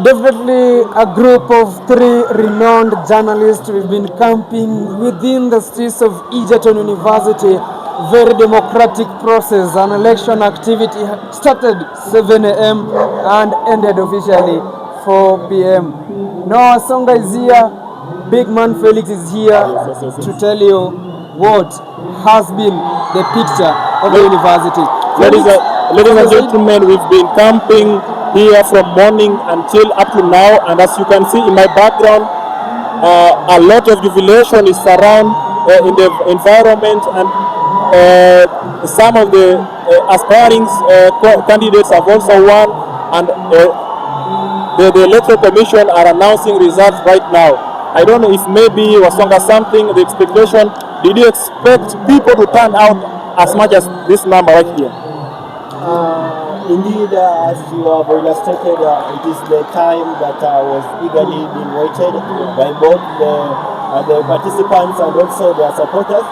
Definitely a group of three renowned journalists. We've been camping within the streets of Egerton University. Very democratic process. An election activity started 7 a.m. and ended officially 4 p.m. Noah Songa is here. Big man Felix is here to tell you what has been the picture of the university. Ladies and gentlemen, we've been camping here from morning until up to now, and as you can see in my background, a lot of jubilation is around in the environment, and some of the aspiring candidates have also won, and the electoral commission are announcing results right now. I don't know if maybe Wasonga something, the expectation, did you expect people to turn out as much as this number right here? Indeed, as you have illustrated, it is the time that was eagerly being waited by both the participants and also their supporters.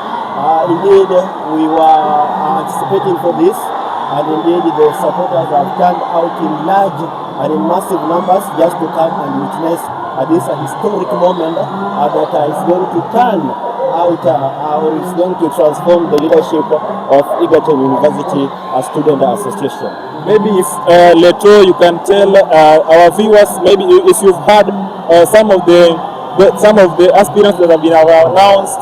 Indeed, we were anticipating for this, and indeed the supporters have turned out in large and in massive numbers just to come and witness this historic moment that is going to turn out or is going to transform the leadership of Egerton University Student Association. Maybe if Leto, you can tell our viewers, maybe if you've heard some of the aspirants that have been announced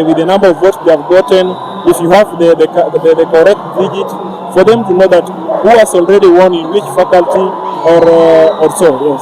with the number of votes they have gotten, if you have the correct digit for them to know that who has already won in which faculty or so. Yes.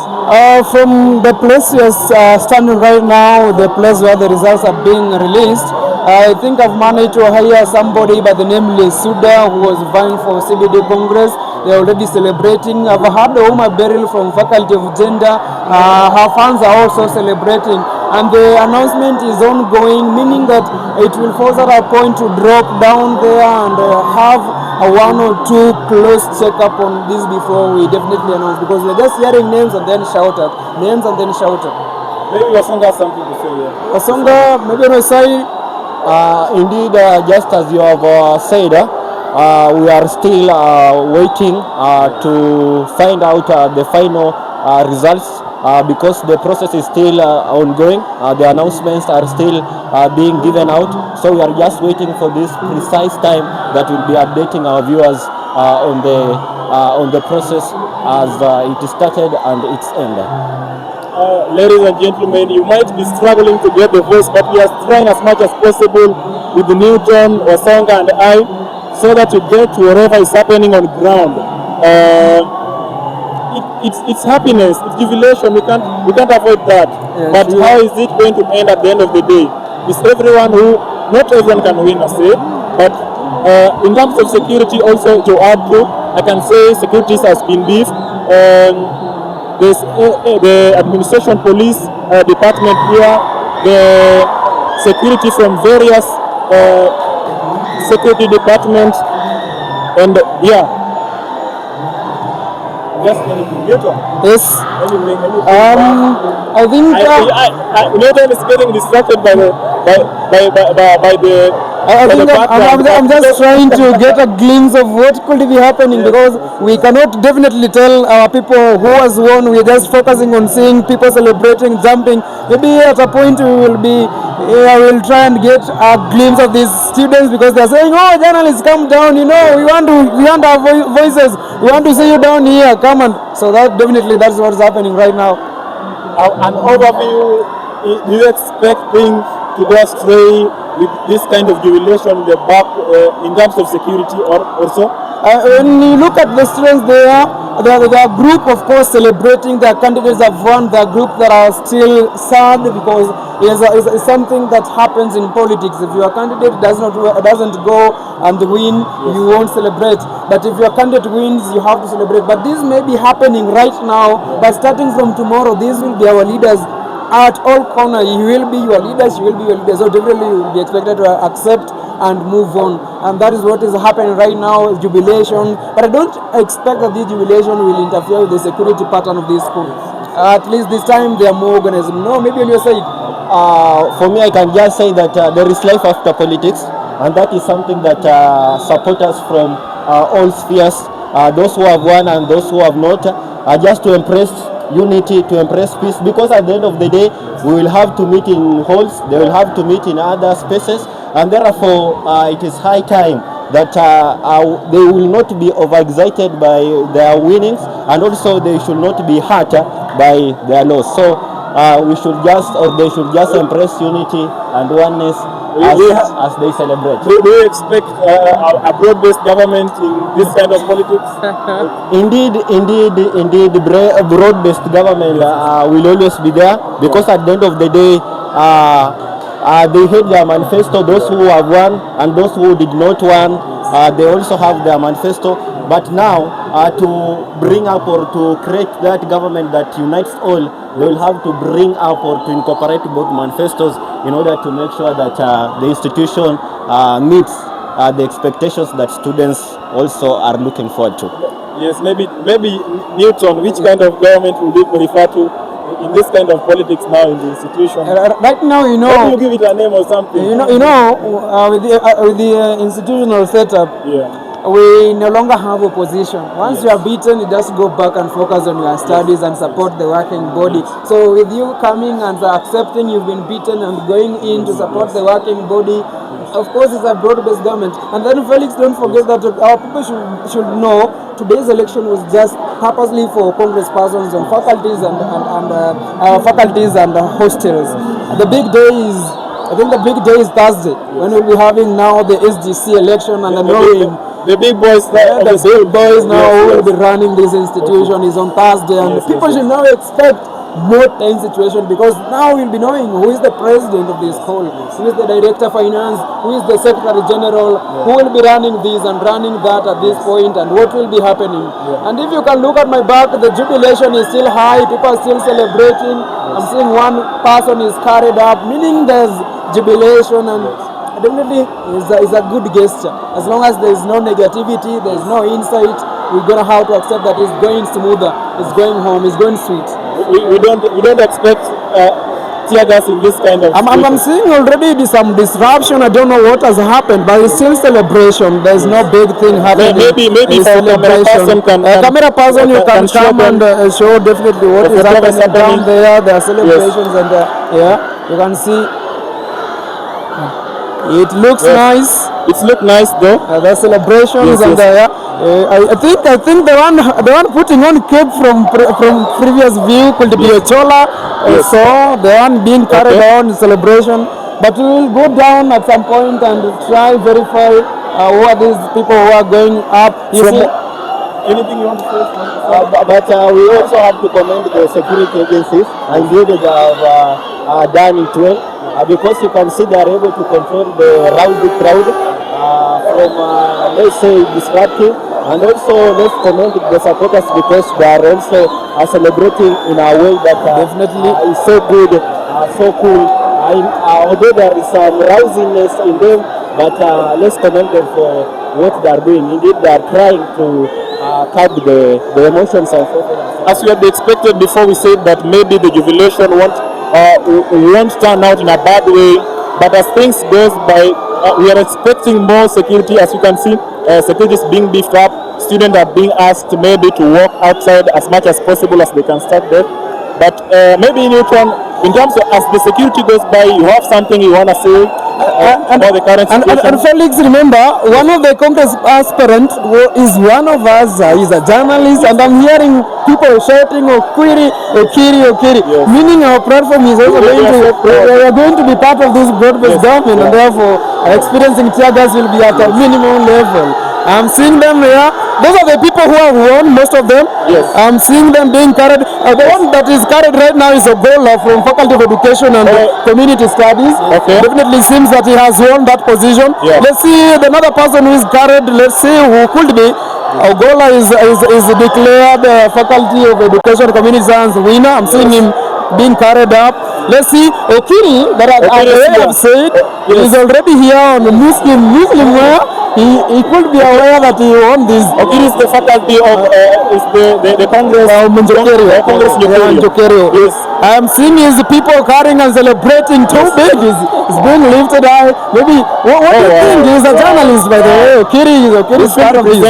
From the place we are standing right now, the place where the results are being released, I think I've managed to hire somebody by the name Lesuda who was vying for CBD Congress. They're already celebrating. I've had the home burial from Faculty of Gender. Her fans are also celebrating. And the announcement is ongoing, meaning that it will force at a point to drop down there and have a one or two close check-up on this before we definitely announce, because we're just hearing names and then shout out. Maybe Wasonga has something to say here. Wasonga, maybe on my side. Indeed, just as you have said, we are still waiting to find out the final results because the process is still ongoing. The announcements are still being given out. So we are just waiting for this precise time that will be updating our viewers on the process as it started and its end. Ladies and gentlemen, you might be struggling to get the voice, but we are trying as much as possible with Newton, Wasonga, and I, so that you get to wherever is happening on ground. It's happiness, it's jubilation. We can't avoid that. Yeah, but how is it going to end at the end of the day? It's everyone not everyone can win, I say. But in terms of security, also to add to, I can say security has been beefed. There's the administration police department here, the security from various security departments, and yeah. Just yes. I think Newton is getting distracted by the. I'm just trying to get a glimpse of what could be happening, because we cannot definitely tell our people who has won. We're just focusing on seeing people celebrating, jumping. Maybe at a point we'll try and get a glimpse of these students, because they're saying, "Oh, journalists, come down! We want our voices. We want to see you down here. Come on!" So that's what's happening right now. An overview. Do you expect things to go astray with this kind of jubilation in the back in terms of security or so? When you look at the students there are a group, of course, celebrating their candidates have won. There are group that are still sad, because it's something that happens in politics. If your candidate doesn't go and win, you won't celebrate. But if your candidate wins, you have to celebrate. But this may be happening right now, but starting from tomorrow, these will be our leaders. At all corners, you will be your leaders, So definitely you will be expected to accept and move on. And that is what is happening right now, jubilation. But I don't expect that this jubilation will interfere with the security pattern of this school. At least this time they are more organized. No, maybe on your side. For me, I can just say that there is life after politics, and that is something that supporters from all spheres, those who have won and those who have not, just to impress unity, to embrace peace, because at the end of the day we will have to meet in halls, they will have to meet in other spaces, and therefore it is high time that they will not be overexcited by their winnings, and also they should not be hurt by their loss. So we should just, or they should just embrace unity and oneness as they celebrate. Do you expect a broad-based government in this kind of politics? Indeed, broad-based government will always be there, because at the end of the day, they had their manifesto, those who have won and those who did not won, they also have their manifesto. But now, to bring up or to create that government that unites all, they will have to bring up or to incorporate both manifestos in order to make sure that the institution meets the expectations that students also are looking forward to. Yes, maybe Newton, which kind of government would you refer to in this kind of politics now in the institution? Right now, you know, maybe you give it a name or something. With the institutional setup, we no longer have opposition. Once you are beaten, you just go back and focus on your studies and support the working body. So with you coming and accepting you've been beaten and going in to support the working body, of course it's a broad-based government. And then Felix, don't forget that our people should know today's election was just purposely for Congress persons on faculties and hostels. The big day is, I think the big day is Thursday, when we'll be having now the SGC election, and the big boys now, who will be running this institution is on Thursday, and people should now expect more tense situation, because now we'll be knowing who is the president of this school, who is the director of finance, who is the secretary general, who will be running this and running that at this point, and what will be happening. And if you can look at my back, the jubilation is still high, people are still celebrating. I'm seeing one person is carried up, meaning there's jubilation, and definitely is a good gesture. As long as there is no negativity, there is no insight, we're gonna have to accept that it's going smoother, it's going home, it's going sweet. We don't expect tear gas in this kind of. I'm seeing already some disruption. I don't know what has happened, but it's still celebration. There's no big thing happening. Maybe celebration. Camera person, you can come and show definitely what is happening down there. There are celebrations, and you can see. It looks nice. It looks nice though. The celebrations and I think the one putting on cake from previous view could be a chola. So the one being carried on celebration. But we will go down at some point and try verify who are these people who are going up. Anything you want to say? But we also have to commend the security agencies, and they have done it well, because you can see they are able to control the rowdy crowd from, let's say, disruptive. And also let's commend the supporters, because they are also celebrating in a way that definitely is so good, so cool. Although there is some rousiness in them, but let's commend them for what they are doing. Indeed, they are trying to curb the emotions of. As we had expected before, we said that maybe the jubilation won't turn out in a bad way. But as things goes by, we are expecting more security. As you can see, security is being beefed up. Students are being asked maybe to walk outside as much as possible as they can start there. But maybe Newton, in terms of as the security goes by, you have something you want to say about the current situation? And Felix, remember, one of the Congress aspirants is one of us. He's a journalist, and I'm hearing people shouting Okiri, Okiri, Okiri. Yes. Meaning our platform is also we are going to be part of this broad-based government, and therefore experiencing tear gas will be at a minimum level. I'm seeing them here. Those are the people who have won, most of them. Yes. I'm seeing them being carried. The one that is carried right now is a Ogola from Faculty of Education and Community Studies. Okay. Definitely seems that he has won that position. Yeah. Let's see another person who is carried. Let's see who could be. Ogola is declared Faculty of Education and Community Science winner. I'm seeing him being carried up. Let's see Okiri, that I have said, is already here on the Muslim wear. he could be aware that he won this. It is the faculty of is the Congress. Congress Njokerio. Yes. I am seeing his people carrying and celebrating too big. He's being lifted high. Maybe what do you think? He's a journalist, by the way. Okiri is part of this. We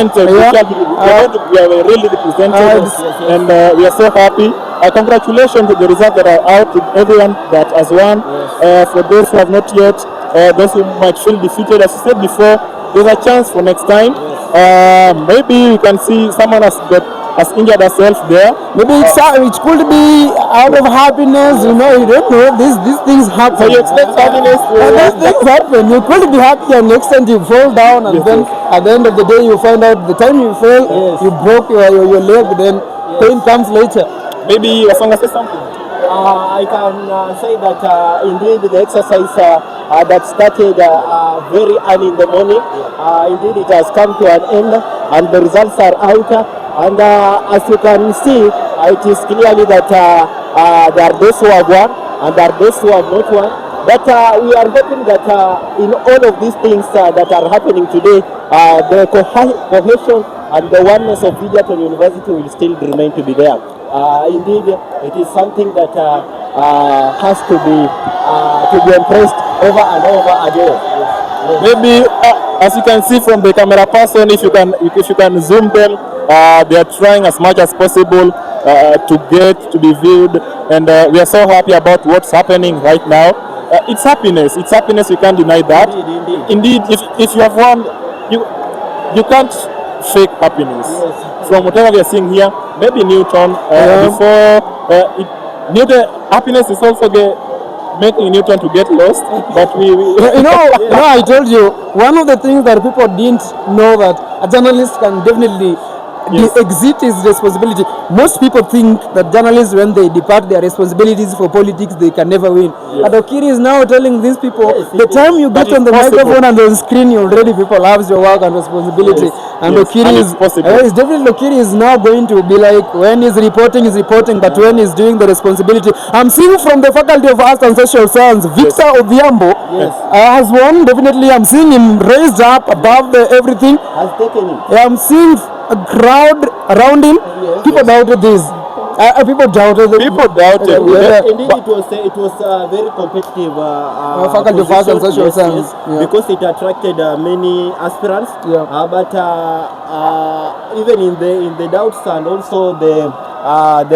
are really represented, and we are so happy. Congratulations to the results that are out, to everyone that has won. For those who have not yet, those who might feel defeated, as I said before, there's a chance for next time. Maybe we can see someone has injured herself there. Maybe it could be out of happiness, you know. You don't know, these things happen. So you expect happiness these things happen. You could be happy, and next time you fall down, and then at the end of the day you find out the time you fell, you broke your leg, then pain comes later. Maybe Wasonga say something. I can say that indeed the exercise that started very early in the morning, indeed it has come to an end, and the results are out. And as you can see, it is clearly that there are those who have won and there are those who have not won. But we are hoping that in all of these things that are happening today, the cohesion and the oneness of Egerton University will still remain to be there. Indeed, it is something that has to be impressed over and over again. Maybe as you can see from the camera person, if you can zoom them, they are trying as much as possible to be viewed, and we are so happy about what's happening right now. It's happiness. It's happiness. You can't deny that. Indeed, if you have won, you can't fake happiness. From whatever we are seeing here, maybe Newton Newton happiness is also making Newton to get lost, but we you know, I told you one of the things that people didn't know, that a journalist can definitely exit his responsibility. Most people think that journalists, when they depart their responsibilities for politics, they can never win. But Okiri is now telling these people, the time you get on the microphone and on screen, already people loves your work and responsibility. And Okiri is definitely, Okiri is now going to be like, when he's reporting, but when he's doing the responsibility. I'm seeing from the Faculty of Arts and Social Science, Victor Odhiambo has won. Definitely, I'm seeing him raised up above everything. Has taken it. I'm seeing a crowd around him. People doubted this. People doubted. Indeed, it was very competitive. Faculty of Arts and Social Science, because it attracted many aspirants. But even in the doubts and also the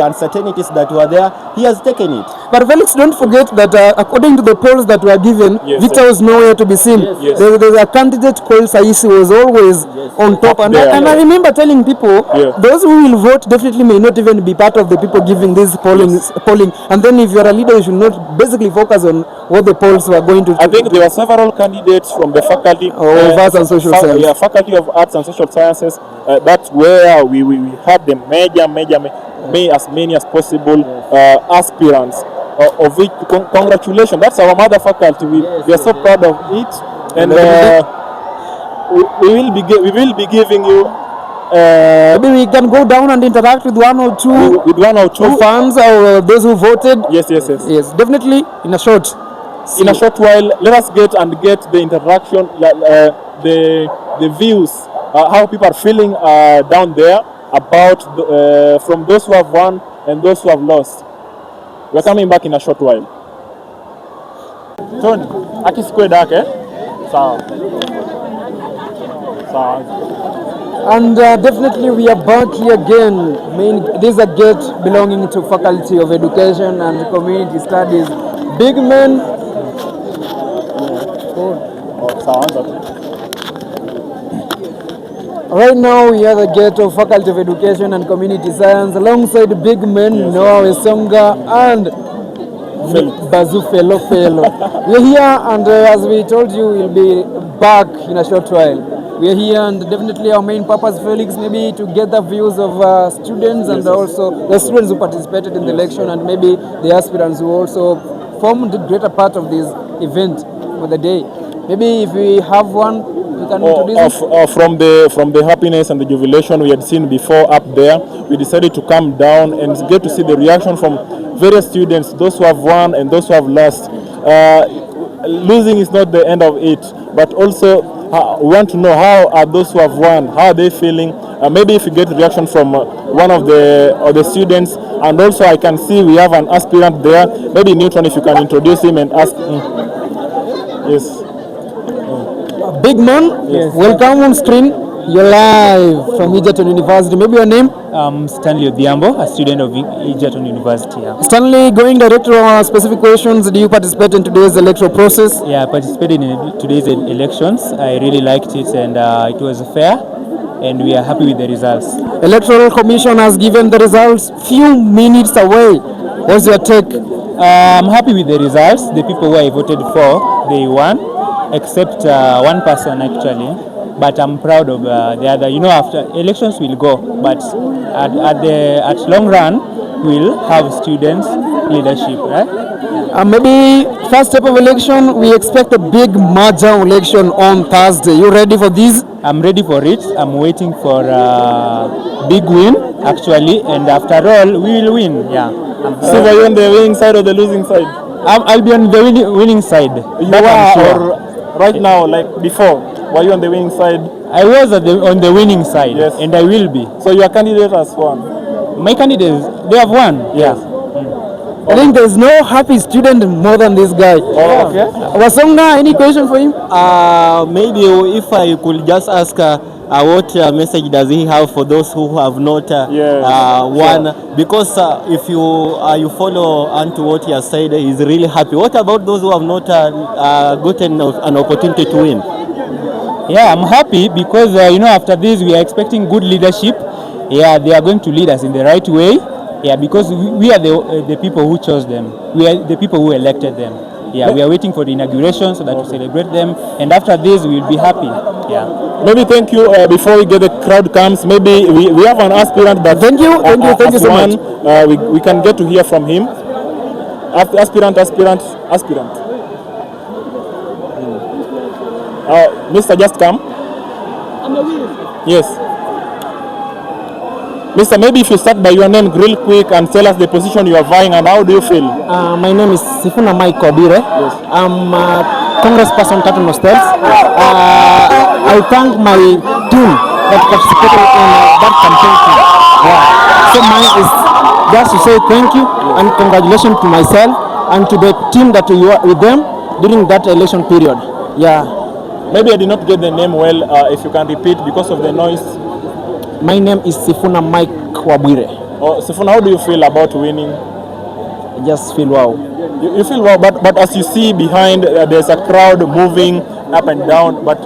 uncertainties that were there, he has taken it. But Felix, don't forget that according to the polls that were given, Victor was nowhere to be seen. There's a candidate called Saisi was always on top, and I remember telling people, those who will vote definitely may not even be part of the people giving this polling. And then if you're a leader, you should not basically focus on what the polls were going to. I think there were several candidates from the Faculty of Arts and Social Sciences. Faculty of Arts and Social Sciences. That's where we had the as many as possible aspirants, of which congratulations. That's our mother faculty. We are so proud of it, and we will be giving you. Maybe we can go down and interact with one or two fans or those who voted. Yes, definitely in a short while. Let us get the interaction, the views, how people are feeling down there about from those who have won and those who have lost. We're coming back in a short while. Tony, akisikwe dake. Sawa. And definitely we are back here again. This is a gate belonging to Faculty of Education and Community Studies. Big men. Right now we are the gate of Faculty of Education and Community Science alongside big men Noah Wesonga and Bazu Fellow. We're here, and as we told you, we'll be back in a short while. We're here, and definitely our main purpose, Felix, maybe to get the views of students and also the students who participated in the election, and maybe the aspirants who also formed a greater part of this event for the day. Maybe if we have one, we can introduce from the happiness and the jubilation we had seen before up there, we decided to come down and get to see the reaction from various students, those who have won and those who have lost. Losing is not the end of it, but also we want to know how are those who have won, how are they feeling. Maybe if you get reaction from one of the students, and also I can see we have an aspirant there. Maybe Newton, if you can introduce him and ask. Yes. Big man, yes. Welcome on screen. You're live from Egerton University. Maybe your name? Stanley Odhiambo, a student of Egerton University. Yeah. Stanley, going direct to our specific questions, do you participate in today's electoral process? Yeah, I participated in today's elections. I really liked it, and it was fair, and we are happy with the results. Electoral Commission has given the results few minutes away. What's your take? I'm happy with the results. The people who I voted for, they won, except one person actually. But I'm proud of the other. You know, after elections will go, but at long run, we'll have students leadership, right? Maybe first step of election, we expect a big major election on Thursday. You ready for this? I'm ready for it. I'm waiting for a big win, actually, and after all, we will win. Yeah. So are you on the winning side or the losing side? I'll be on the winning side. You are, sure. Or right now, like before? Were you on the winning side? I was on the winning side, yes. And I will be. So your candidate has won? My candidates, they have won, yes. I think there's no happy student more than this guy. Oh, okay. Wasonga, any question for him? Maybe if I could just ask what message does he have for those who have not won? Sure. Because if you follow onto what he has said, he's really happy. What about those who have not gotten an opportunity to win? Yeah, I'm happy because you know, after this we are expecting good leadership. Yeah, they are going to lead us in the right way. Yeah, because we are the people who chose them. We are the people who elected them. Yeah, we are waiting for the inauguration so that we celebrate them, and after this we will be happy. Yeah. Maybe thank you. Before we get the crowd comes, maybe we have an aspirant that thank you so much. We can get to hear from him. Aspirant. Mr. Just come. Yes. Mr. Maybe if you start by your name real quick and tell us the position you are vying and how do you feel? My name is Sifuna Mike Wabwire. Yes. I'm a congressperson Tatu Nostels. I thank my team that participated in that campaign. So mine is just to say thank you and congratulations to myself and to the team that you were with them during that election period. Yeah. Maybe I did not get the name well. If you can repeat because of the noise. My name is Sifuna Mike Wabwire. Oh, Sifuna, how do you feel about winning? I just feel wow. You feel wow, but as you see behind, there's a crowd moving up and down. But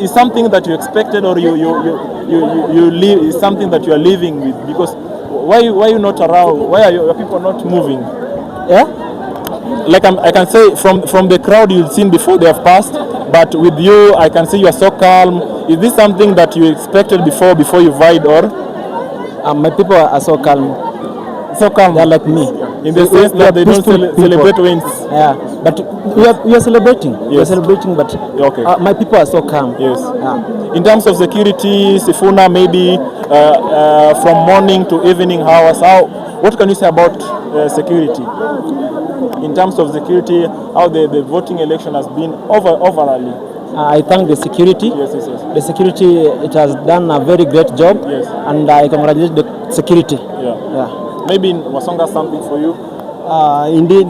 is something that you expected, or you live is something that you are living with? Because why you not around? Why are your people not moving? Yeah. Like I can say from the crowd you've seen before they have passed, but with you I can see you are so calm. Is this something that you expected before you vied, or? My people are so calm. So calm. They are like me. In the sense that they don't celebrate wins. Yeah, but we are celebrating. Yes. We are celebrating, but okay. My people are so calm. Yes. Yeah. In terms of security, Sifuna, maybe from morning to evening hours, what can you say about security? In terms of security, how the voting election has been overall? I thank the security. Yes. The security, it has done a very great job. Yes. And I congratulate the security. Yeah. Maybe Wasonga something for you? Indeed,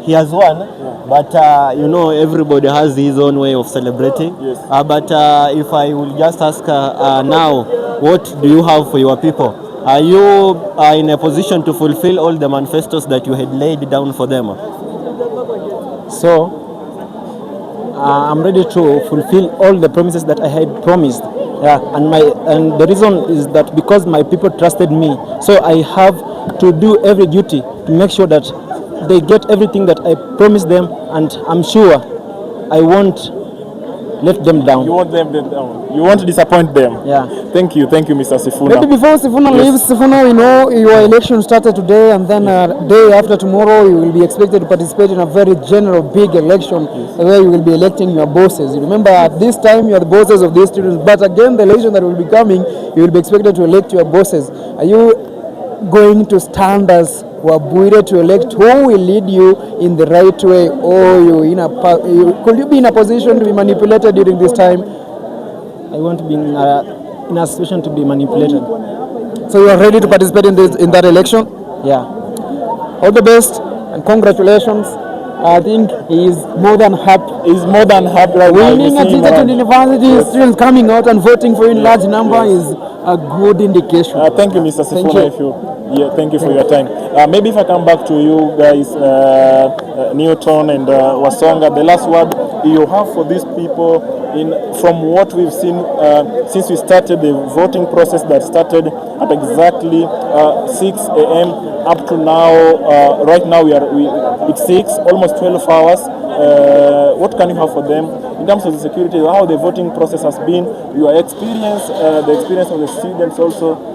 he has won. Yeah. But you know, everybody has his own way of celebrating. Yes. But if I will just ask now, what do you have for your people? Are you in a position to fulfill all the manifestos that you had laid down for them? So, I'm ready to fulfill all the promises that I had promised. Yeah, and the reason is that because my people trusted me, so I have to do every duty to make sure that they get everything that I promised them, and I'm sure I won't let them down. You want them down. You want to disappoint them. Yeah. Thank you, Mr. Sifuna. Maybe before Sifuna leaves, Sifuna, you know, your election started today, and then day after tomorrow, you will be expected to participate in a very general, big election where you will be electing your bosses. You remember, at this time, you are the bosses of these students, but again, the election that will be coming, you will be expected to elect your bosses. Are you going to stand as Wabwire to elect who will lead you in the right way, or could you be in a position to be manipulated during this time? I want to be in a situation to be manipulated. So you are ready to participate in that election? Yeah. All the best and congratulations. I think he is more than happy. He's more than happy right now. Winning at Egerton University, students coming out and voting for you in large number is a good indication. Thank you, Mr. Sifuna. Thank you for your time. Maybe if I come back to you guys, Newton and Wasonga, the last word you have for these people from what we've seen since we started the voting process that started at exactly 6 a.m. up to now. Right now it's 6, almost 12 hours. What can you have for them in terms of the security, how the voting process has been, your experience, the experience of the students also?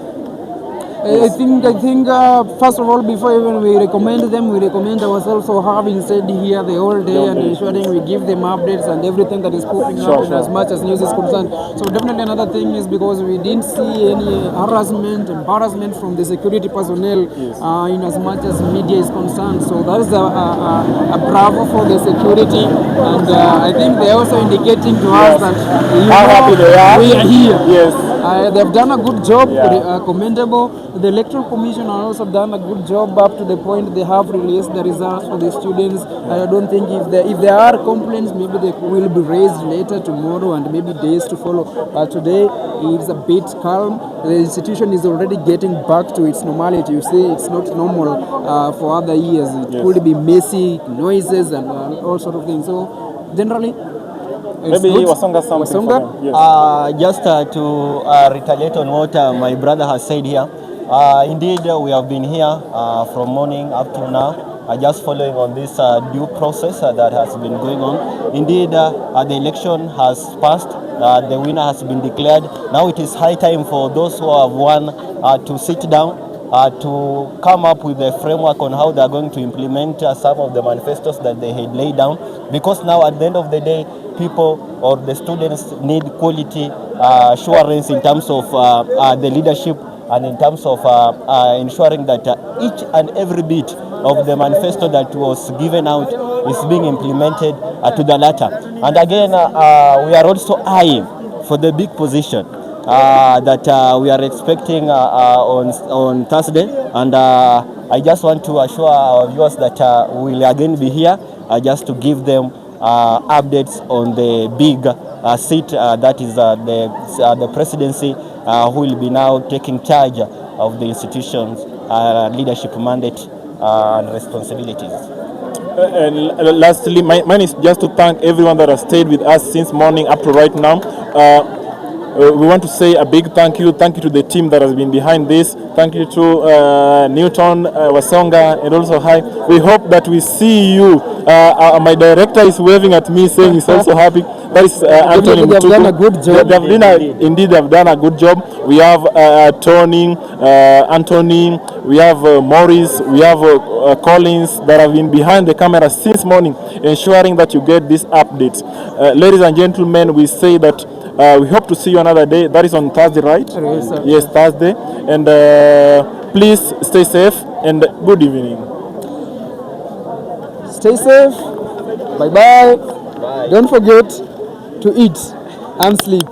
I think first of all, before even we recommend them, we recommend ourselves for having stayed here the whole day and ensuring we give them updates and everything that is popping up as much as news is concerned. So definitely another thing is because we didn't see any embarrassment from the security personnel in as much as media is concerned. So that is a bravo for the security, and I think they're also indicating to us that how happy they are. We are here. Yes. They've done a good job, commendable. The Electoral Commission has also done a good job up to the point they have released the results for the students. I don't think if there are complaints, maybe they will be raised later tomorrow and maybe days to follow. Today it's a bit calm. The institution is already getting back to its normality. You see, it's not normal for other years. It could be messy, noises and all sort of things. So generally, maybe Wasonga something. Yes. Just to retaliate on what my brother has said here. Indeed, we have been here from morning up to now, just following on this due process that has been going on. Indeed, the election has passed. The winner has been declared. Now it is high time for those who have won to sit down, to come up with a framework on how they are going to implement some of the manifestos that they had laid down. Because now at the end of the day, people or the students need quality assurance in terms of the leadership and in terms of ensuring that each and every bit of the manifesto that was given out is being implemented to the latter. And again, we are also eyeing for the big position that we are expecting on Thursday. And I just want to assure our viewers that we will again be here just to give them updates on the big seat that is the presidency, who will be now taking charge of the institution's leadership mandate and responsibilities. And lastly, mine is just to thank everyone that has stayed with us since morning up to right now. We want to say a big thank you to the team that has been behind this. Thank you to Newton, Wasonga, and also Hi. We hope that we see you. My director is waving at me saying he's also happy. That is Anthony. They have done a good job. They've done a good job. We have Tony, Anthony, we have Morris, we have Collins that have been behind the camera since morning, ensuring that you get these updates. Ladies and gentlemen, we say that we hope to see you another day. That is on Thursday, right? Yes, sir. Yes, Thursday. And please stay safe and good evening. Stay safe. Bye-bye. Don't forget to eat and sleep.